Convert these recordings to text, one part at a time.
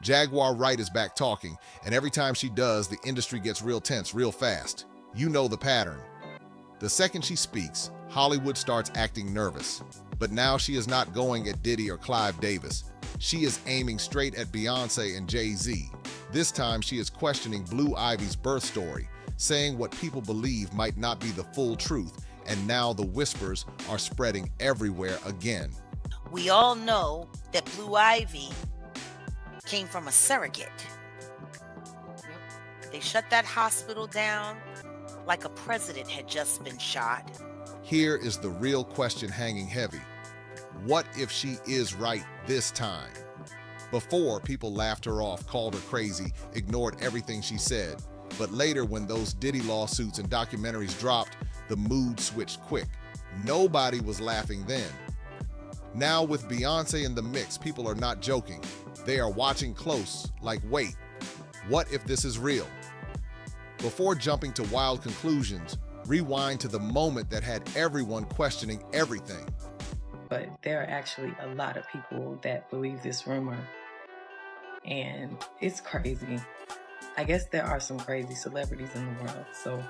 Jaguar Wright is back talking, and every time she does, the industry gets real tense real fast. You know the pattern. The second she speaks, Hollywood starts acting nervous. But now she is not going at Diddy or Clive Davis. She is aiming straight at Beyoncé and Jay-Z. This time she is questioning Blue Ivy's birth story, saying what people believe might not be the full truth, and now the whispers are spreading everywhere again. We all know that Blue Ivy came from a surrogate. They shut that hospital down like a president had just been shot. Here is the real question hanging heavy. What if she is right this time? Before, people laughed her off, called her crazy, ignored everything she said. But later, when those Diddy lawsuits and documentaries dropped, the mood switched quick. Nobody was laughing then. Now with Beyoncé in the mix, people are not joking. They are watching close, like, wait, what if this is real? Before jumping to wild conclusions, rewind to the moment that had everyone questioning everything. But there are actually a lot of people that believe this rumor, and it's crazy. I guess there are some crazy celebrities in the world, so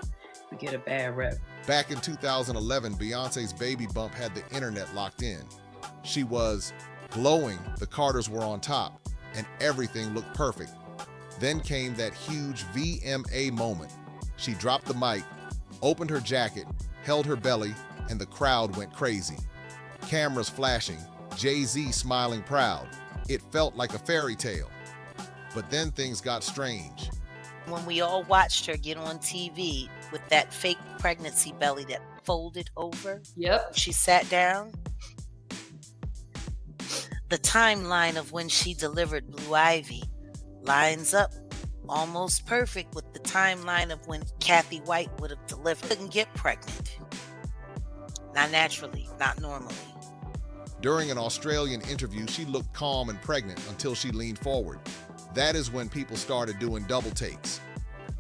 we get a bad rep. Back in 2011, Beyoncé's baby bump had the internet locked in. She was glowing, the Carters were on top, and everything looked perfect. Then came that huge VMA moment. She dropped the mic, opened her jacket, held her belly, and the crowd went crazy. Cameras flashing, Jay-Z smiling proud. It felt like a fairy tale. But then things got strange. When we all watched her get on TV with that fake pregnancy belly that folded over, she sat down. The timeline of when she delivered Blue Ivy lines up almost perfect with the timeline of when Kathy White would have delivered. Couldn't get pregnant. Not naturally, not normally. During an Australian interview, she looked calm and pregnant until she leaned forward. That is when people started doing double takes.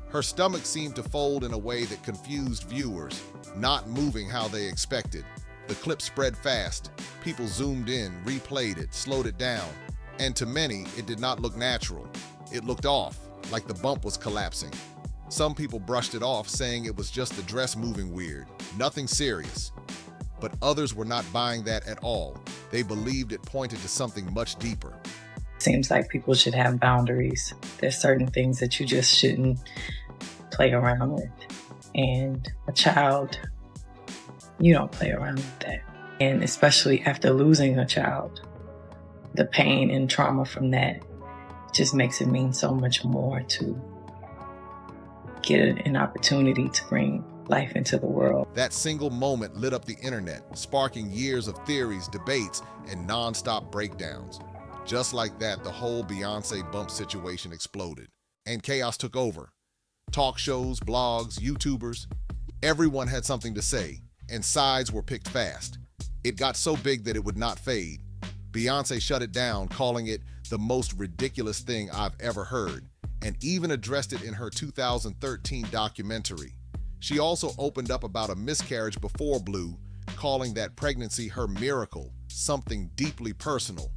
Her stomach seemed to fold in a way that confused viewers, not moving how they expected. The clip spread fast. People zoomed in, replayed it, slowed it down. And to many, it did not look natural. It looked off, like the bump was collapsing. Some people brushed it off, saying it was just the dress moving weird, nothing serious. But others were not buying that at all. They believed it pointed to something much deeper. Seems like people should have boundaries. There's certain things that you just shouldn't play around with. And a child, you don't play around with that. And especially after losing a child, the pain and trauma from that just makes it mean so much more to get an opportunity to bring life into the world. That single moment lit up the internet, sparking years of theories, debates, and non-stop breakdowns. Just like that, the whole Beyoncé bump situation exploded, and chaos took over. Talk shows, blogs, YouTubers, everyone had something to say, and sides were picked fast. It got so big that it would not fade. Beyoncé shut it down, calling it the most ridiculous thing I've ever heard, and even addressed it in her 2013 documentary. She also opened up about a miscarriage before Blue, calling that pregnancy her miracle, something deeply personal.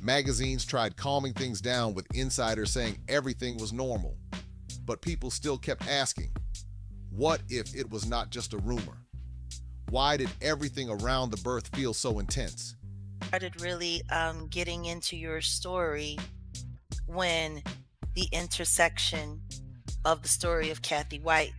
Magazines tried calming things down with insiders saying everything was normal. But people still kept asking, what if it was not just a rumor? Why did everything around the birth feel so intense? I started really getting into your story when the intersection of the story of Kathy White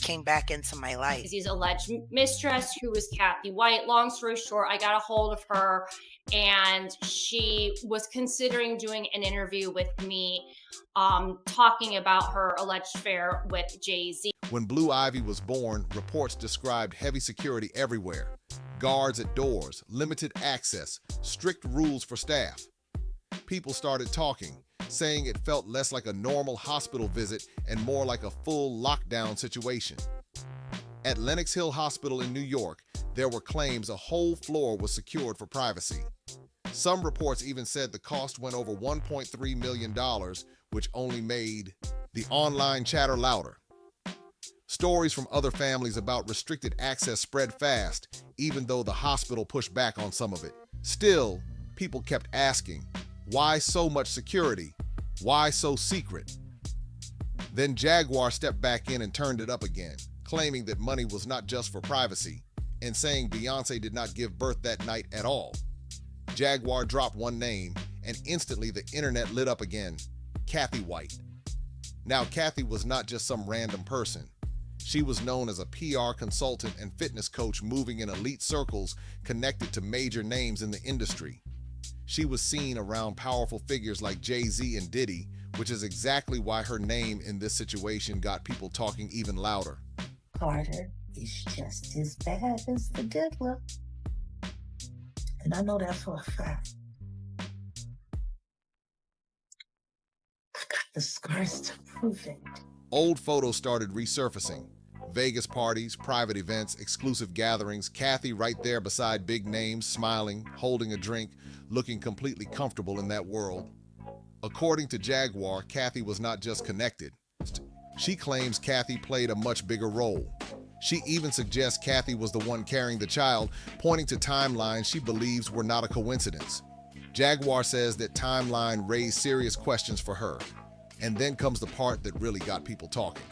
came back into my life. His alleged mistress, who was Kathy White. Long story short, I got a hold of her, and she was considering doing an interview with me, talking about her alleged affair with Jay-Z. When Blue Ivy was born, reports described heavy security everywhere. Guards at doors, limited access, strict rules for staff. People started talking, saying it felt less like a normal hospital visit and more like a full lockdown situation. At Lenox Hill Hospital in New York, there were claims a whole floor was secured for privacy. Some reports even said the cost went over $1.3 million, which only made the online chatter louder. Stories from other families about restricted access spread fast, even though the hospital pushed back on some of it. Still, people kept asking, Why so much security? Why so secret? Then Jaguar stepped back in and turned it up again, claiming that money was not just for privacy, and saying Beyoncé did not give birth that night at all. Jaguar dropped one name, and instantly the internet lit up again: Kathy White. Now, Kathy was not just some random person. She was known as a PR consultant and fitness coach moving in elite circles connected to major names in the industry. She was seen around powerful figures like Jay-Z and Diddy, which is exactly why her name in this situation got people talking even louder. Carter is just as bad as the diddler. And I know that for a fact. I got the scars to prove it. Old photos started resurfacing. Vegas parties, private events, exclusive gatherings, Kathy right there beside big names, smiling, holding a drink, looking completely comfortable in that world. According to Jaguar, Kathy was not just connected. She claims Kathy played a much bigger role. She even suggests Kathy was the one carrying the child, pointing to timelines she believes were not a coincidence. Jaguar says that timeline raised serious questions for her. And then comes the part that really got people talking.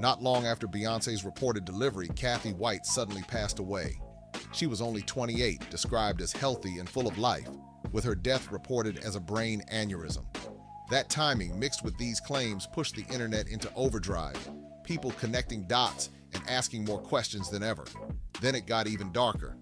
Not long after Beyoncé's reported delivery, Kathy White suddenly passed away. She was only 28, described as healthy and full of life, with her death reported as a brain aneurysm. That timing, mixed with these claims, pushed the internet into overdrive, people connecting dots and asking more questions than ever. Then it got even darker.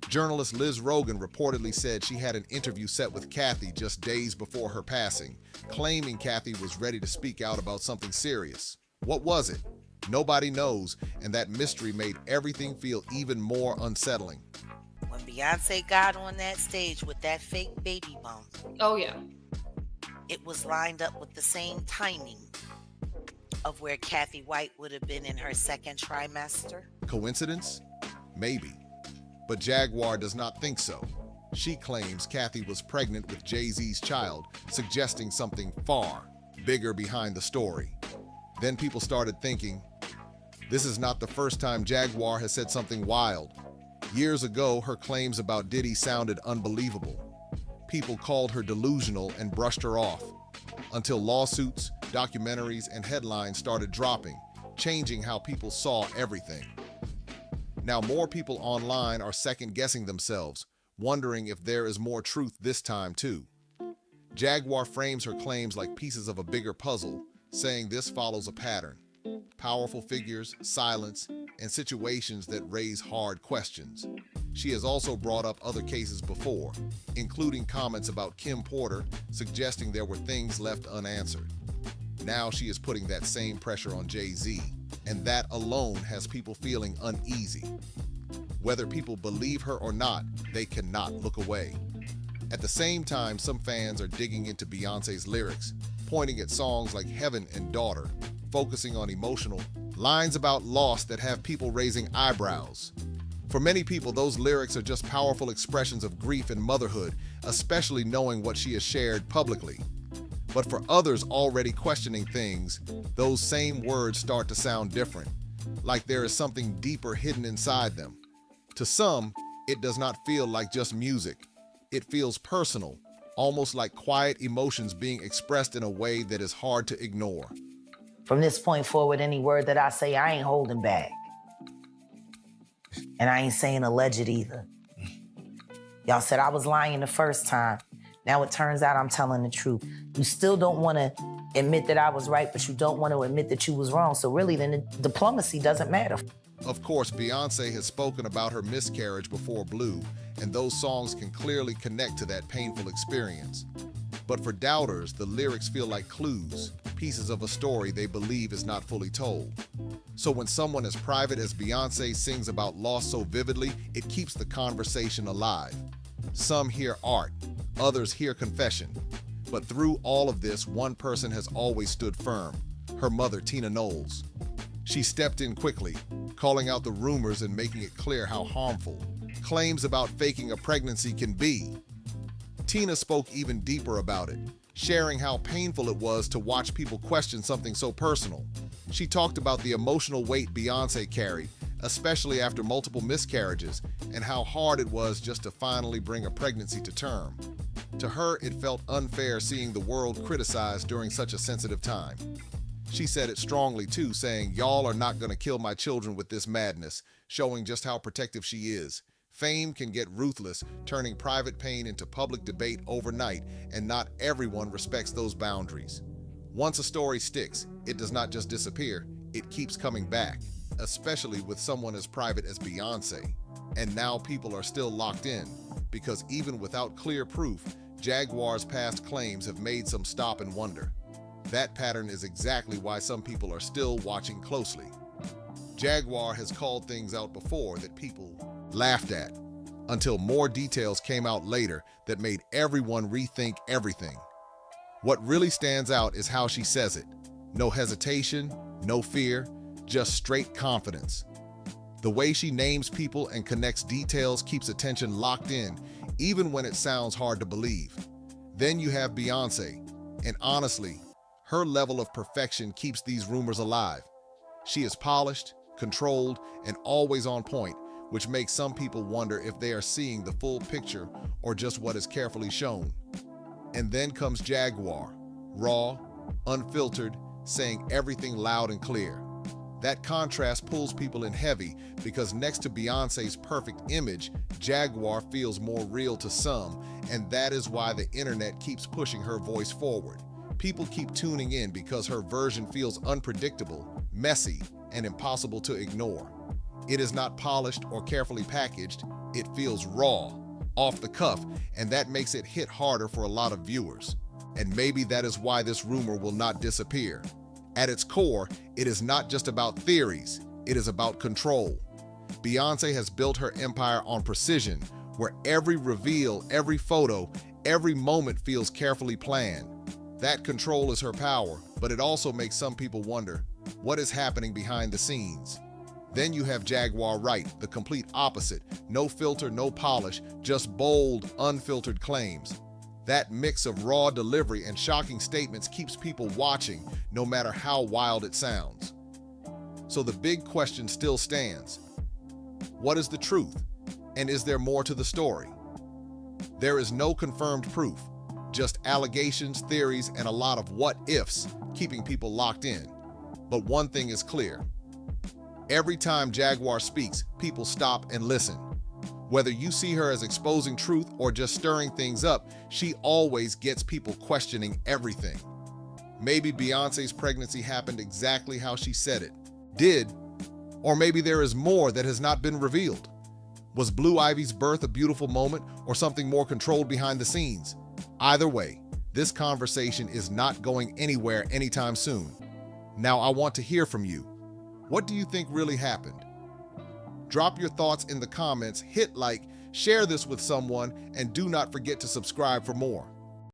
Journalist Liz Rogan reportedly said she had an interview set with Kathy just days before her passing, claiming Kathy was ready to speak out about something serious. What was it? Nobody knows, and that mystery made everything feel even more unsettling. When Beyoncé got on that stage with that fake baby bump, Oh, yeah. it was lined up with the same timing of where Kathy White would have been in her second trimester. Coincidence? Maybe. But Jaguar does not think so. She claims Kathy was pregnant with Jay-Z's child, suggesting something far bigger behind the story. Then people started thinking, this is not the first time Jaguar has said something wild. Years ago, her claims about Diddy sounded unbelievable. People called her delusional and brushed her off, until lawsuits, documentaries, and headlines started dropping, changing how people saw everything. Now more people online are second-guessing themselves, wondering if there is more truth this time too. Jaguar frames her claims like pieces of a bigger puzzle, saying this follows a pattern: powerful figures, silence, and situations that raise hard questions. She has also brought up other cases before, including comments about Kim Porter, suggesting there were things left unanswered. Now she is putting that same pressure on Jay-Z, and that alone has people feeling uneasy. Whether people believe her or not, they cannot look away. At the same time, some fans are digging into Beyoncé's lyrics, pointing at songs like Heaven and Daughter, focusing on emotional lines about loss that have people raising eyebrows. For many people, those lyrics are just powerful expressions of grief and motherhood, especially knowing what she has shared publicly. But for others already questioning things, those same words start to sound different, like there is something deeper hidden inside them. To some, it does not feel like just music. It feels personal, almost like quiet emotions being expressed in a way that is hard to ignore. From this point forward, any word that I say, I ain't holding back. And I ain't saying alleged either. Y'all said I was lying the first time. Now it turns out I'm telling the truth. You still don't want to admit that I was right, but you don't want to admit that you was wrong. So really, then the diplomacy doesn't matter. Of course, Beyoncé has spoken about her miscarriage before Blue, and those songs can clearly connect to that painful experience. But for doubters, the lyrics feel like clues, pieces of a story they believe is not fully told. So when someone as private as Beyoncé sings about loss so vividly, it keeps the conversation alive. Some hear art, others hear confession. But through all of this, one person has always stood firm: her mother, Tina Knowles. She stepped in quickly, calling out the rumors and making it clear how harmful claims about faking a pregnancy can be. Tina spoke even deeper about it, sharing how painful it was to watch people question something so personal. She talked about the emotional weight Beyoncé carried, especially after multiple miscarriages, and how hard it was just to finally bring a pregnancy to term. To her, it felt unfair seeing the world criticized during such a sensitive time. She said it strongly too, saying, "Y'all are not gonna kill my children with this madness," showing just how protective she is. Fame can get ruthless, turning private pain into public debate overnight, and not everyone respects those boundaries. Once a story sticks, it does not just disappear, it keeps coming back, especially with someone as private as Beyoncé. And now people are still locked in, because even without clear proof, Jaguar's past claims have made some stop and wonder. That pattern is exactly why some people are still watching closely. Jaguar has called things out before that people laughed at, until more details came out later that made everyone rethink everything. What really stands out is how she says it. No hesitation, no fear, just straight confidence. The way she names people and connects details keeps attention locked in, even when it sounds hard to believe. Then you have Beyoncé, and honestly, her level of perfection keeps these rumors alive. She is polished, controlled, and always on point, which makes some people wonder if they are seeing the full picture or just what is carefully shown. And then comes Jaguar, raw, unfiltered, saying everything loud and clear. That contrast pulls people in heavy because next to Beyoncé's perfect image, Jaguar feels more real to some, and that is why the internet keeps pushing her voice forward. People keep tuning in because her version feels unpredictable, messy, and impossible to ignore. It is not polished or carefully packaged, it feels raw, off the cuff, and that makes it hit harder for a lot of viewers. And maybe that is why this rumor will not disappear. At its core, it is not just about theories, it is about control. Beyoncé has built her empire on precision, where every reveal, every photo, every moment feels carefully planned. That control is her power, but it also makes some people wonder, what is happening behind the scenes? Then you have Jaguar Wright, the complete opposite. No filter, no polish, just bold, unfiltered claims. That mix of raw delivery and shocking statements keeps people watching, no matter how wild it sounds. So the big question still stands. What is the truth? And is there more to the story? There is no confirmed proof, just allegations, theories, and a lot of what-ifs keeping people locked in. But one thing is clear. Every time Jaguar speaks, people stop and listen. Whether you see her as exposing truth or just stirring things up, she always gets people questioning everything. Maybe Beyoncé's pregnancy happened exactly how she said it did, or maybe there is more that has not been revealed. Was Blue Ivy's birth a beautiful moment or something more controlled behind the scenes? Either way, this conversation is not going anywhere anytime soon. Now I want to hear from you. What do you think really happened? Drop your thoughts in the comments, hit like, share this with someone, and do not forget to subscribe for more.